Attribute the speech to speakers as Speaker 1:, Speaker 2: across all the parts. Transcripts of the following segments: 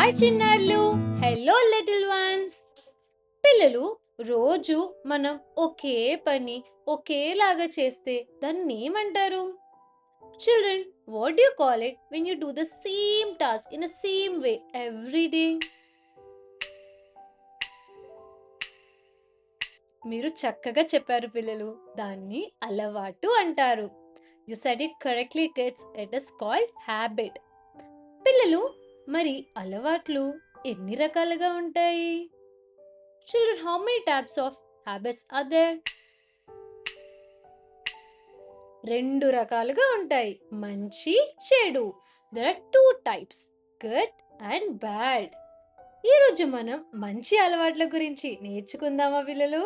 Speaker 1: Hi చిన్నారులు, hello little once. పిల్లలు, రోజు మనం ఒకే పని ఒకేలాగా చేస్తే దాన్ని ఏమంటారు? Children, what do you call it when you do the same task in a same way every day? మీరు చక్కగా చెప్పారు పిల్లలు. దాన్ని అలవాటు అంటారు. You said it correctly kids. It is called habit. పిల్లలు, మరి అలవాట్లు ఎన్ని రకాలుగా ఉంటాయి? Children, how many types of habits are there? రెండు రకాలుగా ఉంటాయి, మంచి చెడు. There are two types, good and bad. ఈరోజు మనం మంచి అలవాట్ల గురించి నేర్చుకుందామా పిల్లలు?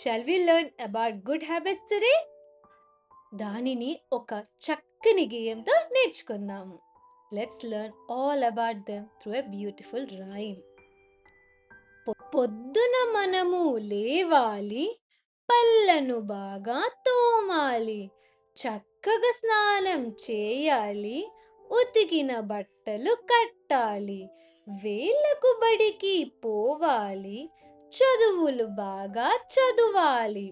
Speaker 1: Shall we learn about good habits today? దానిని ఒక చక్కని గేయంతో నేర్చుకుందాము. Let's learn all about them through a beautiful rhyme. పొద్దున మనము లేవాలి, పళ్ళను బాగా తోమాలి, చక్కగా స్నానం చేయాలి, ఉతికిన బట్టలు కట్టాలి, వేళ్ళకు బడికి పోవాలి, చదువులు బాగా చదువాలి,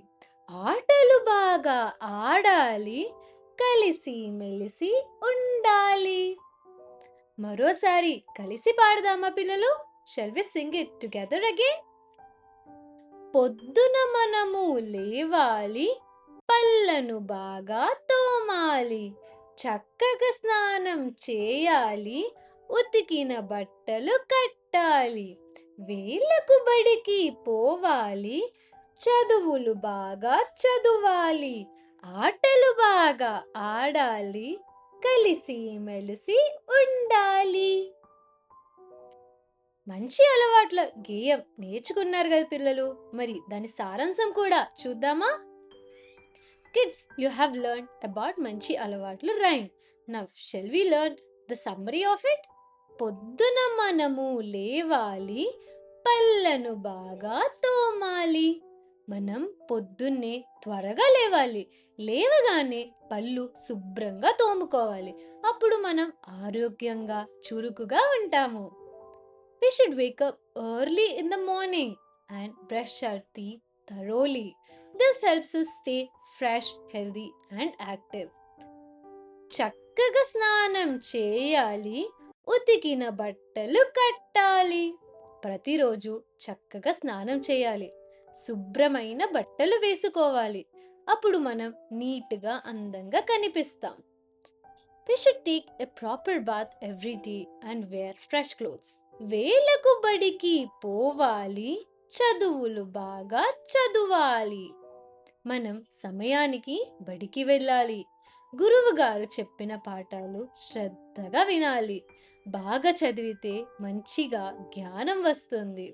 Speaker 1: ఆటలు బాగా ఆడాలి, కలిసి మెలిసి ఉండాలి. మరోసారి కలిసి పాడదామా పిల్లలు? Shall we sing it together again? పొద్దున మనము లేవాలి, పళ్ళను బాగా తోమాలి, చక్కగా స్నానం చేయాలి, ఉతికిన బట్టలు కట్టాలి, వేళ్ళకు బడికి పోవాలి, చదువులు బాగా చదువాలి, ఆటలు బాగా ఆడాలి, కలిసి మెలిసి ఉండాలి. మంచి అలవాట్ల గేయం నేర్చుకున్నారు కదా పిల్లలు. మరి దాని సారాంశం కూడా చూద్దామా? Kids, you have learn about మంచి అలవాట్లు rhyme. Now shall we learn the summary of it? పొద్దున మనము లేవాలి, పళ్ళను బాగా తోమాలి. మనం పొద్దున్నే త్వరగా లేవాలి. లేవగానే పళ్ళు శుభ్రంగా తోముకోవాలి. అప్పుడు మనం ఆరోగ్యంగా చురుకుగా ఉంటాము. We should wake up early in the morning and brush our teeth thoroughly. This helps us stay fresh, healthy and active. చక్కగా స్నానం చేయాలి, ఉతికిన బట్టలు కట్టాలి. ప్రతిరోజు చక్కగా స్నానం చేయాలి, శుభ్రమైన బట్టలు వేసుకోవాలి. అప్పుడు మనం నీట్గా అందంగా కనిపిస్తాం. We should take a proper bath every day and wear fresh clothes. వేలకు బడికి పోవాలి, చదువులు బాగా చదువాలి. మనం సమయానికి బడికి వెళ్ళాలి. గురువు గారు చెప్పిన పాఠాలు శ్రద్ధగా వినాలి. బాగా చదివితే మంచిగా జ్ఞానం వస్తుంది.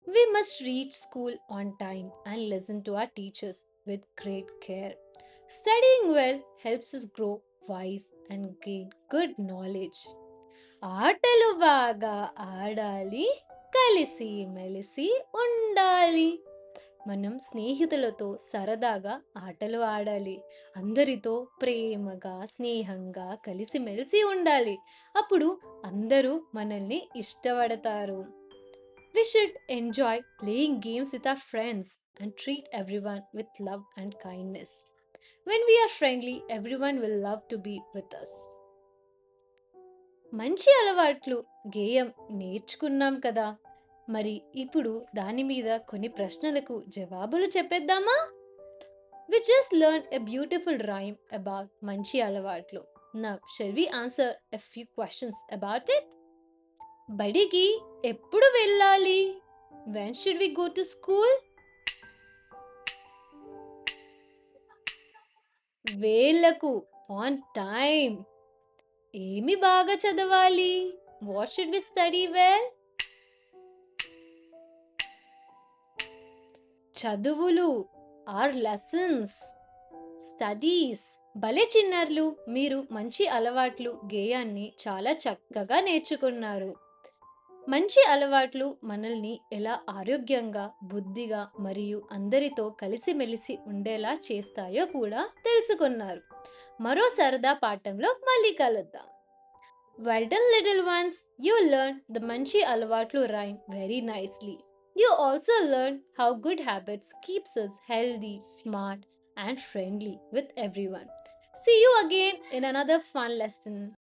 Speaker 1: We must reach school on time and listen to our teachers with great care. Studying well helps us grow wise and gain good knowledge. ఆటలు బాగా ఆడాలి, కలిసి మెలిసి ఉండాలి. మనం స్నేహితులతో సరదాగా ఆటలు ఆడాలి. అందరితో ప్రేమగా, స్నేహంగా కలిసిమెలిసి ఉండాలి. అప్పుడు అందరూ మనల్ని ఇష్టపడతారు. We should enjoy playing games with our friends and treat everyone with love and kindness. When we are friendly, everyone will love to be with us. మంచి అలవాట్లు గేయం నేర్చుకున్నాం కదా. మరి ఇప్పుడు దాని మీద కొన్ని ప్రశ్నలకు జవాబులు చెప్పేద్దామా? We just learned a beautiful rhyme about మంచి అలవాట్లు. Now, shall we answer a few questions about it? బడికి ఎప్పుడు వెళ్ళాలి? When should we go to school? వేళకు, on time. ఏమి బాగా చదవాలి? What should we study well? చదువులు, our lessons, studies. భలే చిన్నారులు, మీరు మంచి అలవాట్లు గేయాన్ని చాలా చక్కగా నేర్చుకున్నారు. మంచి అలవాట్లు మనల్ని ఎలా ఆరోగ్యంగా, బుద్ధిగా మరియు అందరితో కలిసిమెలిసి ఉండేలా చేస్తాయో కూడా తెలుసుకున్నారు. మరో సరదా పాఠంలో మళ్ళీ కలుద్దాం. Well done, little ones. You learned the Manchi Alavatlu rhyme very nicely. You also learned how good habits keeps us healthy, smart, and friendly with everyone. See you again in another fun lesson.